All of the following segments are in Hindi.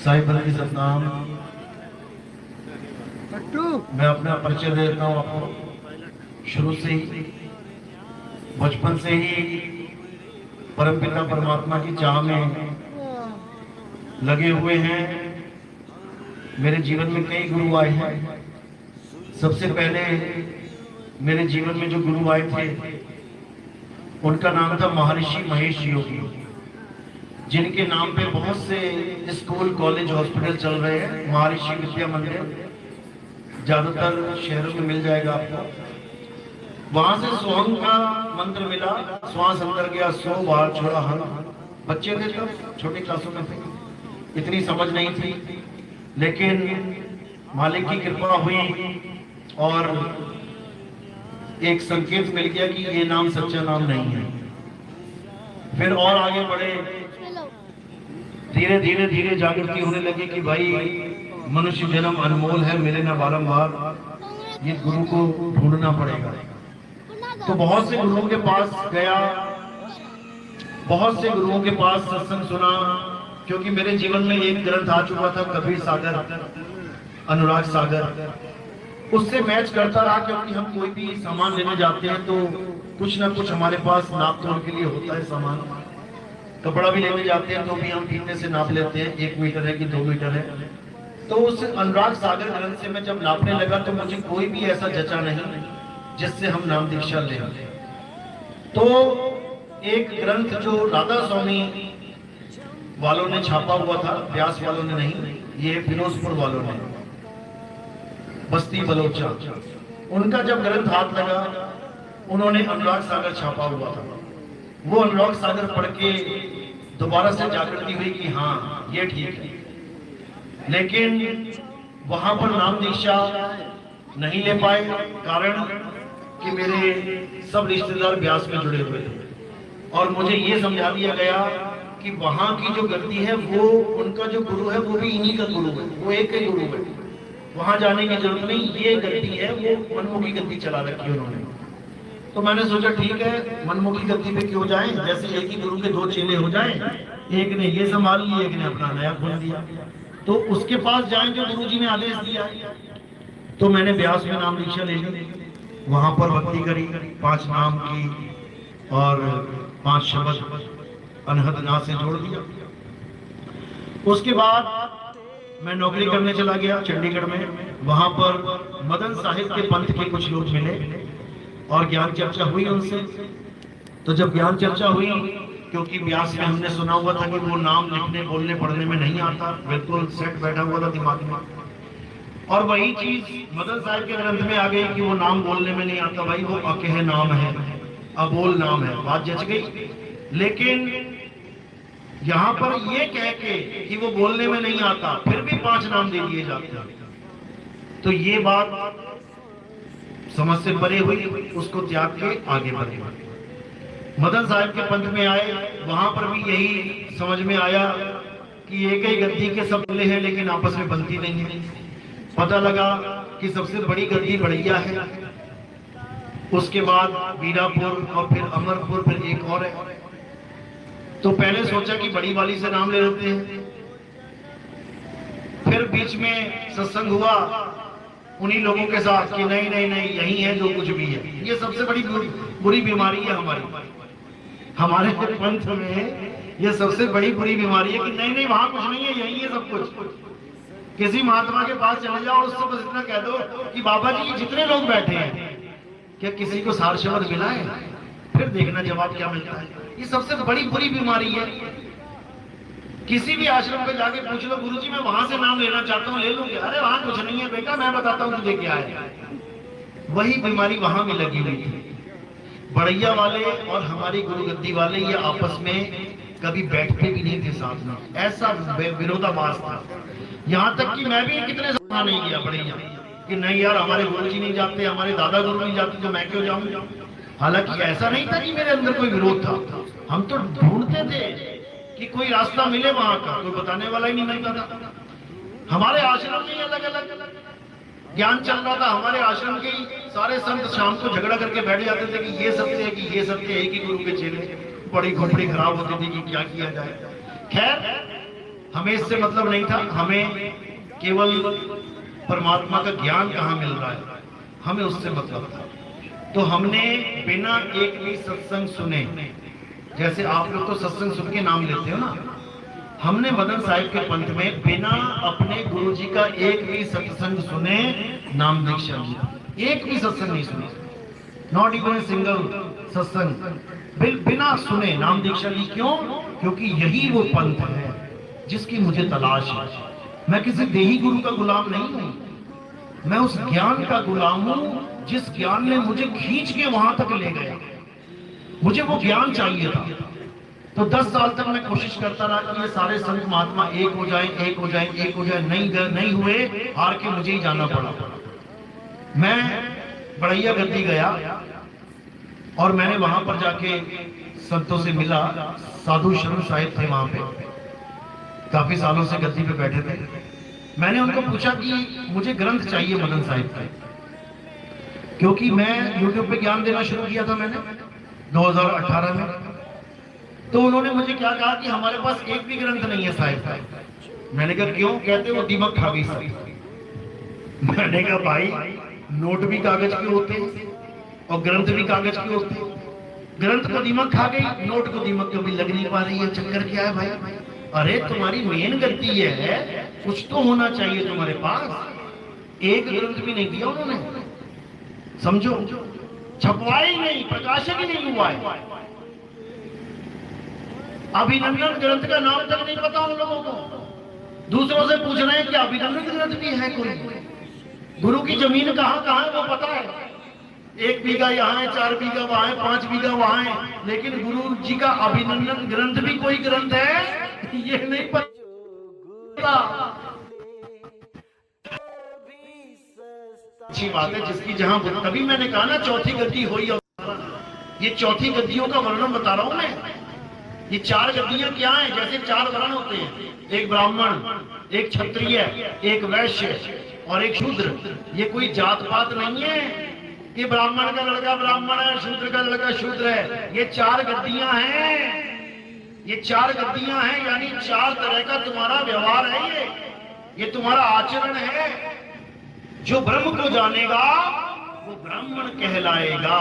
साहिब बल्कि सतनाम। मैं अपना परिचय देता हूँ आपको। शुरू से ही, बचपन से ही परमपिता परमात्मा की चाह में लगे हुए हैं। मेरे जीवन में कई गुरु आए हैं। सबसे पहले मेरे जीवन में जो गुरु आए थे उनका नाम था महर्षि महेश योगी, जिनके नाम पे बहुत से स्कूल, कॉलेज, हॉस्पिटल चल रहे हैं। महर्षि विद्या मंदिर ज्यादातर शहरों में मिल जाएगा आपको। वहां से सोहम का मंत्र मिला। श्वास अंदर गया, सो बाहर छोड़ा हर। बच्चे थे तब, छोटी क्लासों में थे, इतनी समझ नहीं थी, लेकिन मालिक की कृपा हुई और एक संकेत मिल गया कि ये नाम सच्चा नाम नहीं है। फिर और आगे बढ़े, धीरे धीरे धीरे जागृति होने लगी कि भाई मनुष्य जन्म अनमोल है, मिले ना बारंबार, ये गुरु को ढूंढना पड़ेगा। तो बहुत से गुरुओं के पास गया, बहुत से गुरुओं के पास सत्संग सुना, क्योंकि मेरे जीवन में एक ग्रंथ आ चुका था, कबीर सागर, अनुराग सागर। उससे मैच करता रहा, क्योंकि हम कोई भी सामान लेने जाते हैं तो कुछ ना कुछ हमारे पास नाप तोल के लिए होता है सामान। कपड़ा भी लेने जाते हैं तो भी हम फीते से नाप लेते हैं, 1 मीटर है कि 2 मीटर है। तो उस अनुराग सागर ग्रंथ से मैं जब नापने लगा तो मुझे कोई भी ऐसा जचा नहीं जिससे हम नाम दीक्षा लें। तो एक ग्रंथ जो राधा स्वामी वालों ने छापा हुआ था, व्यास वालों ने नहीं, ये फिरोजपुर वालों ने, बस्ती बलोचा, उनका जब ग्रंथ हाथ लगा, उन्होंने अनुराग सागर छापा हुआ था। वो अनुराग सागर पढ़ के दोबारा से जागृति हुई कि हाँ ये ठीक है। लेकिन वहां पर नाम दीक्षा नहीं ले पाए, कारण कि मेरे सब रिश्तेदार व्यास में जुड़े हुए थे और मुझे ये समझा दिया गया कि वहां की जो गद्दी है वो उनका जो गुरु है वो भी इन्हीं का गुरु है, वो एक ही गुरु है, वहां जाने की जरूरत नहीं। ये गद्दी है वो मनमुखी गद्दी चला रखी है उन्होंने। तो मैंने सोचा ठीक है, मनमुखी गद्दी पे क्यों जाएं, जैसे एक ही गुरु के 2 चेले हो जाएं, एक ने ये संभाल लिया, एक ने अपना नया खोल दिया, तो उसके पास जाएं जो गुरु जी ने आदेश दिया। तो मैंने व्यास में नाम दीक्षा ले ली, वहां पर भक्ति करी, 5 नाम की और 5 शब्द अनहद ना से जोड़ दिया। उसके बाद मैं नौकरी करने चला गया चंडीगढ़ में। वहां पर मदन साहिब के पंथ के कुछ लोग मिले और ज्ञान चर्चा हुई उनसे। तो जब ज्ञान चर्चा हुई, क्योंकि व्यास में हमने सुना हुआ था कि वो नाम लिखने, बोलने, पढ़ने में नहीं आता, बिल्कुल सेट बैठा हुआ था दिमाग में, और वही चीज मदन साहिब के ग्रंथ में आ गई कि वो नाम बोलने में नहीं आता। भाई वो अकेह नाम है, अबोल नाम है, बात जच गई। लेकिन यहाँ पर ये कह के कि वो बोलने में नहीं आता, फिर भी 5 नाम दे दिए जाते हैं, तो ये बात समझ से परे हुई, उसको त्याग के आगे बढ़े। मदन साहिब के पंथ में आए, वहां पर भी यही समझ में आया कि एक ही गद्दी के सब मिले हैं लेकिन आपस में बनती नहीं है। पता लगा कि सबसे बड़ी गद्दी बढ़िया है, उसके बाद बीरापुर और फिर अमरपुर, फिर एक और है। तो पहले सोचा कि बड़ी वाली से नाम ले लेते हैं, फिर बीच में सत्संग हुआ उन्हीं लोगों के साथ कि नहीं नहीं नहीं, यही है जो कुछ भी है। ये सबसे बड़ी बुरी बीमारी है हमारे पंथ में, ये सबसे बड़ी बुरी बीमारी है कि नहीं नहीं वहां कुछ नहीं है, यही है सब कुछ। किसी महात्मा के पास चले जाओ, उससे बस इतना कह दो कि बाबा जी जितने लोग बैठे हैं क्या किसी को सार शब्द मिला है, फिर देखना जवाब क्या मिलता है। ये सबसे बड़ी बुरी बीमारी है। किसी भी आश्रम पे जाके पूछ लो, गुरुजी मैं वहां से नाम लेना चाहता हूँ, ले लूंगे? अरे वहां कुछ नहीं है बेटा, मैं बताता हूँ तुझे क्या है। वही बीमारी वहां भी लगी हुई थी। बड़ैया वाले और हमारी गुरु गद्दी वाले ये आपस में कभी बैठते भी नहीं थे साथ में, ऐसा विरोधाभास था। यहाँ तक कि मैं भी कितने सलाह नहीं किया बड़ैया कि नहीं यार हमारे गुरुजी नहीं जाते, हमारे दादा गुरु नहीं जाते, तो मैं क्यों जाऊं। हालांकि ऐसा नहीं था कि मेरे अंदर कोई विरोध था, हम तो ढूंढते थे कि कोई रास्ता मिले वहां का, कोई बताने वाला ही नहीं मिलता था। हमारे आश्रम में अलग अलग ज्ञान चल रहा था, हमारे आश्रम के सारे संत शाम को झगड़ा करके बैठ जाते थे कि ये सत्य है, कि ये सत्य है, एक ही गुरु के चेले। बड़ी खोपड़ी खराब होती थी कि क्या किया जाए। खैर हमें इससे मतलब नहीं था, हमें केवल परमात्मा का ज्ञान कहाँ मिल रहा है, हमें उससे मतलब था। तो हमने बिना एक भी सत्संग सुने, जैसे आप लोग तो सत्संग सुन के नाम लेते हो ना, हमने मदन साहिब के पंथ में बिना अपने गुरु जी का एक भी सत्संग सुने नाम दीक्षा लिया। एक भी सत्संग नहीं सुना, नॉट इवन सिंगल सत्संग, बिना सुने नाम दीक्षा ली। क्यों? क्योंकि यही वो पंथ है जिसकी मुझे तलाश है। मैं किसी देही गुरु का गुलाम नहीं हूं, मैं उस ज्ञान का गुलाम हूं जिस ज्ञान ने मुझे खींच के वहां तक ले गया। मुझे वो ज्ञान चाहिए था। तो 10 साल तक मैं कोशिश करता रहा कि ये सारे संत महात्मा एक हो जाएं, एक हो जाएं, एक हो जाएं। नहीं हुए, हार के मुझे ही जाना पड़ा। मैं बड़ैया गद्दी गया और मैंने वहां पर जाके संतों से मिला। साधु शर्म साहिब थे वहां पे, काफी सालों से गद्दी पे बैठे थे। मैंने उनको पूछा कि मुझे ग्रंथ चाहिए मदन साहिब का, क्योंकि मैं यूट्यूब पे ज्ञान देना शुरू किया था मैंने 2018 में। तो उन्होंने मुझे क्या कहा कि हमारे पास एक भी ग्रंथ नहीं है साहिब। मैंने कहा क्यों? कहते वो दीमक खा गई साहिब। मैंने कहा भाई, नोट भी कागज के होते और ग्रंथ भी कागज के होते। ग्रंथ को दीमक खा गई, नोट को दीमक कभी लग नहीं पा रही है। चक्कर क्या है भाई? अरे तुम्हारी मेन गलती ये है, कुछ तो होना चाहिए तुम्हारे पास। एक ग्रंथ भी नहीं दिया उन्होंने, समझो, छपवाया ही नहीं, प्रकाशक ही नहीं हुआ है। अभिनंदन ग्रंथ का नाम तक नहीं पता उन लोगों को। दूसरों से पूछ रहे हैं कि अभिनंदन ग्रंथ भी है कोई? गुरु की जमीन कहाँ कहाँ है वो पता है। 1 बीघा यहाँ है, 4 बीघा वहां है, 5 बीघा वहां है, लेकिन गुरु जी का अभिनंदन ग्रंथ भी कोई ग्रंथ है ये नहीं पता। अच्छी बात है जिसकी जहां, तभी मैंने कहा ना चौथी गद्दी हुई। ये चौथी गद्दियों का वर्णन बता रहा हूं मैं। ये 4 गद्दियां क्या हैं? जैसे 4 वर्ण होते हैं, एक ब्राह्मण, एक क्षत्रिय, एक वैश्य और एक शूद्र। ये कोई जात पात नहीं है कि ब्राह्मण का लड़का ब्राह्मण है, शूद्र का लड़का शूद्र है। ये 4 गद्दियां हैं, ये 4 गद्दियां हैं, यानी 4 तरह का तुम्हारा व्यवहार है। ये तुम्हारा आचरण है। जो ब्रह्म को जानेगा वो ब्राह्मण कहलाएगा,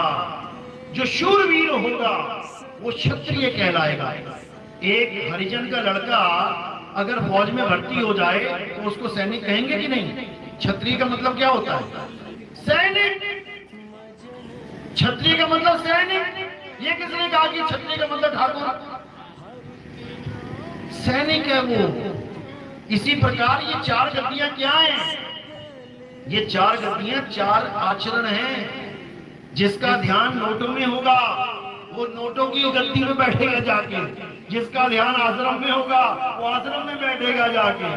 जो शूरवीर होगा वो क्षत्रिय कहलाएगा। एक हरिजन का लड़का अगर फौज में भर्ती हो जाए तो उसको सैनिक कहेंगे कि नहीं? क्षत्रिय का मतलब क्या होता है? सैनिक। क्षत्रिय का मतलब सैनिक। ये किसने कहा कि क्षत्रिय का मतलब ठाकुर? सैनिक है वो। इसी प्रकार ये 4 गद्दियां क्या हैं? ये 4 गद्दियां 4 आचरण हैं। जिसका ध्यान नोटों में होगा वो नोटों की गद्दी में बैठेगा जाके। जिसका ध्यान आश्रम में होगा वो आश्रम में बैठेगा जाके।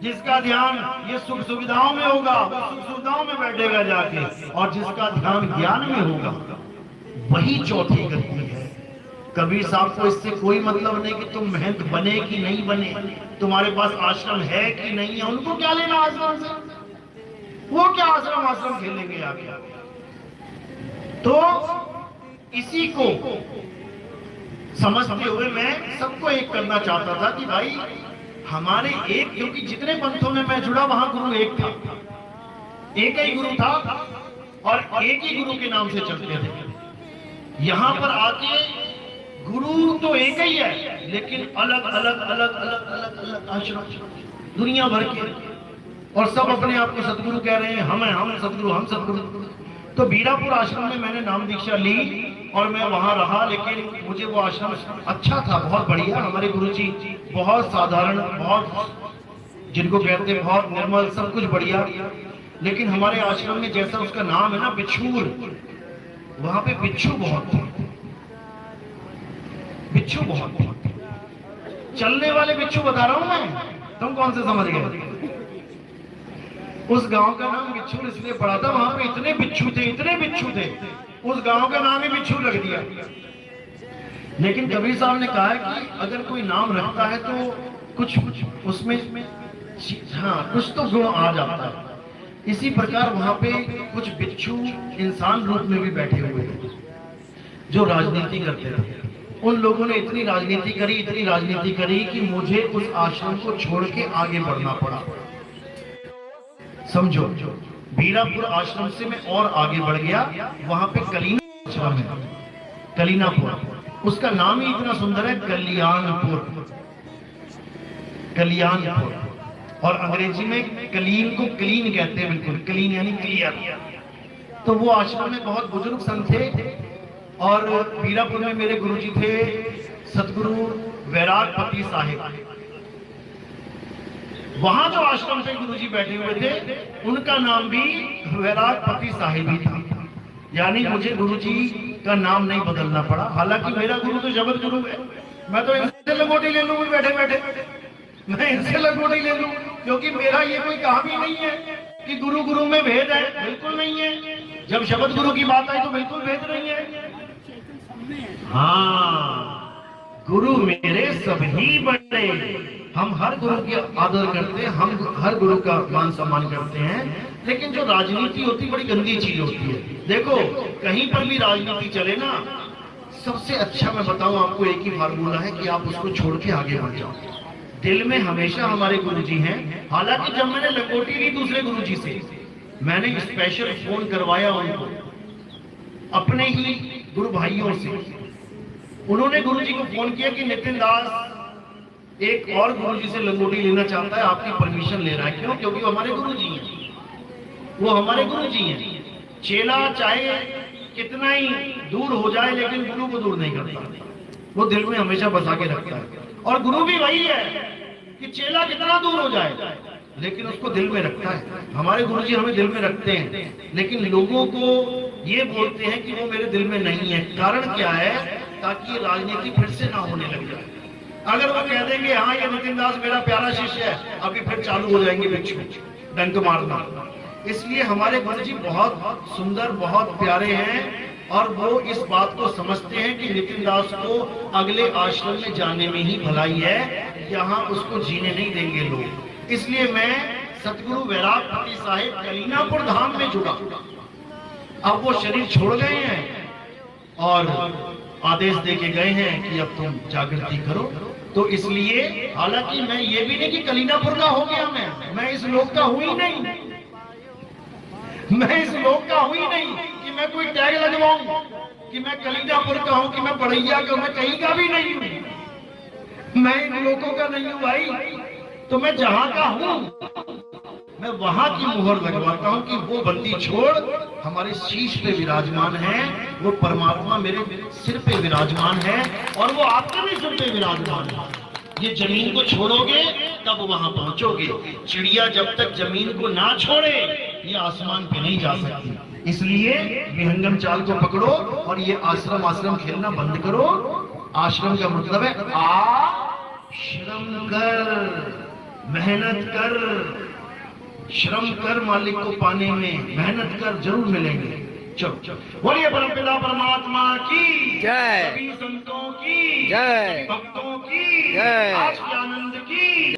जिसका ध्यान ये सुख सुविधाओं में होगा वो सुख सुविधाओं में बैठेगा जाके। और जिसका ध्यान ज्ञान में होगा वही चौथी गद्दी है। कबीर साहब को इससे कोई मतलब नहीं कि तुम महंत बने कि नहीं बने, तुम्हारे पास आश्रम है कि नहीं है। उनको क्या लेना आश्रम से? वो क्या आश्रम खेलेंगे आगे? तो इसी को समझते हुए मैं सबको एक करना चाहता था कि भाई हमारे एक, क्योंकि जितने पंथों में मैं जुड़ा वहां गुरु एक था, एक ही गुरु था और एक ही गुरु के नाम से चलते थे। यहां पर आके गुरु तो एक ही है, लेकिन अलग अलग अलग अलग अलग अलग आश्रम दुनिया भर के, और सब अपने आप को सदगुरु कह रहे हैं। हम सदगुरु, हम सदगुरु। तो बीरापुर आश्रम में मैंने नाम दीक्षा ली और मैं वहां रहा, लेकिन मुझे वो आश्रम अच्छा था, बहुत बढ़िया। हमारे गुरुजी बहुत साधारण, बहुत जिनको कहते हैं बहुत निर्मल, सब कुछ बढ़िया। लेकिन हमारे आश्रम में जैसा उसका नाम है ना, बिच्छूर, वहां पे बिच्छू बहुत थे, बिच्छू बहुत थे। चलने वाले बिच्छू बता रहा हूं मैं, तुम कौन से समझ गए? उस गांव का नाम बिच्छू इसलिए पड़ा था, वहां पे इतने बिच्छू थे, इतने बिच्छू थे, उस गांव का नाम ही बिच्छू लग दिया। लेकिन कबीर साहब ने कहा है कि अगर कोई नाम रखता है तो कुछ उसमें हाँ कुछ तो गुण आ जाता है। इसी प्रकार वहां पे कुछ बिच्छू इंसान रूप में भी बैठे हुए थे जो राजनीति करते थे। उन लोगों ने इतनी राजनीति करी कि मुझे उस आश्रम को छोड़ के आगे बढ़ना पड़ा। समझो, बीरापुर आश्रम से मैं और आगे बढ़ गया, वहां पे कलीना आश्रम है, कलीनापुर, उसका नाम ही इतना सुंदर है, कल्याणपुर, कल्याणपुर। और अंग्रेजी में कलीन को क्लीन कहते हैं, बिल्कुल क्लीन यानी क्लियर। तो वो आश्रम में बहुत बुजुर्ग संत थे, और बीरापुर में मेरे गुरुजी थे सतगुरु वैरागपति साहिब। वहां जो आश्रम पे गुरुजी बैठे हुए थे, उनका नाम भी वैरागपति साहिब ही था। यानी मुझे गुरुजी का नाम नहीं बदलना पड़ा। हालांकि मेरा गुरु तो जबर गुरु है, मैं तो इनसे लंगोटी ले लूं बैठे बैठे, मैं इनसे लंगोटी ले लूं, क्योंकि मेरा ये कोई काम ही नहीं है कि गुरु गुरु में भेद है, बिल्कुल नहीं है। जब शब्द गुरु की बात आई तो बिल्कुल भेद नहीं है। हाँ, गुरु मेरे सभी बड़े, हम हर गुरु की आदर करते हैं, हम हर गुरु का मान सम्मान करते हैं। लेकिन जो राजनीति होती बड़ी गंदी चीज होती है। देखो, कहीं पर भी राजनीति चले ना, सबसे अच्छा मैं बताऊं आपको, एक ही फार्मूला है कि आप उसको छोड़ के आगे बढ़ जाओ। दिल में हमेशा हमारे गुरुजी हैं। हालांकि जब मैंने लंगोटी ली दूसरे गुरुजी से, मैंने स्पेशल फोन करवाया उनको, अपने ही गुरु भाइयों से। उन्होंने गुरुजी को फोन किया कि नितिन दास एक और गुरुजी से लंगोटी लेना चाहता है, आपकी परमिशन ले रहा है। क्यों? क्योंकि वो हमारे गुरुजी हैं, वो हमारे गुरुजी हैं। चेला चाहे कितना ही दूर हो जाए, लेकिन गुरु को दूर नहीं करता, वो दिल में हमेशा बसा के रखता है। और गुरु भी वही है कि चेला कितना दूर हो जाए, लेकिन उसको दिल में रखता है। हमारे गुरुजी हमें दिल में रखते हैं, लेकिन लोगों को ये बोलते हैं कि वो मेरे दिल में नहीं है। कारण क्या है? ताकि ये राजनीति फिर से ना होने लग जाए। अगर वो कह देंगे हाँ ये नितिन दास मेरा प्यारा शिष्य है, अभी फिर चालू हो जाएंगे भिक्षु डंक मारना। इसलिए हमारे गुरुजी बहुत सुंदर, बहुत प्यारे हैं, और वो इस बात को समझते हैं कि नितिन दास को अगले आश्रम में जाने में ही भलाई है, यहाँ उसको जीने नहीं देंगे लोग। इसलिए मैं सतगुरु वैरागपति साहिब कलीनापुर धाम में जुड़ा। अब वो शरीर छोड़ गए हैं और आदेश दे के गए हैं कि अब तुम जागृति करो। तो इसलिए, हालांकि मैं ये भी नहीं कि कलीनापुर का हो गया, मैं इस लोक का हूं ही नहीं, मैं इस लोक का हूं ही नहीं कि मैं कोई टैग लगवाऊं कि मैं कलीनापुर का हूं, कि मैं बड़ैया का, मैं कहीं का भी नहीं हूं, मैं इन लोगों का नहीं हूं भाई। तो मैं जहां का हूं, मैं वहां की मुहर लगवाता हूं कि वो बंदी छोड़ हमारे शीश पे विराजमान है, वो परमात्मा मेरे सिर पे विराजमान है, और वो आपके भी सिर पे विराजमान है। ये जमीन को छोड़ोगे तब वहां पहुंचोगे। चिड़िया जब तक जमीन को ना छोड़े ये आसमान पे नहीं जा सकती। इसलिए विहंगम चाल को पकड़ो और ये आश्रम खेलना बंद करो। आश्रम का मतलब है श्रम कर, मेहनत कर, श्रम कर, मालिक को पाने में मेहनत कर, जरूर मिलेंगे। चलो बोलिए परमपिता परमात्मा की जय, सभी संतों की जय, भक्तों की जय, आनंद की।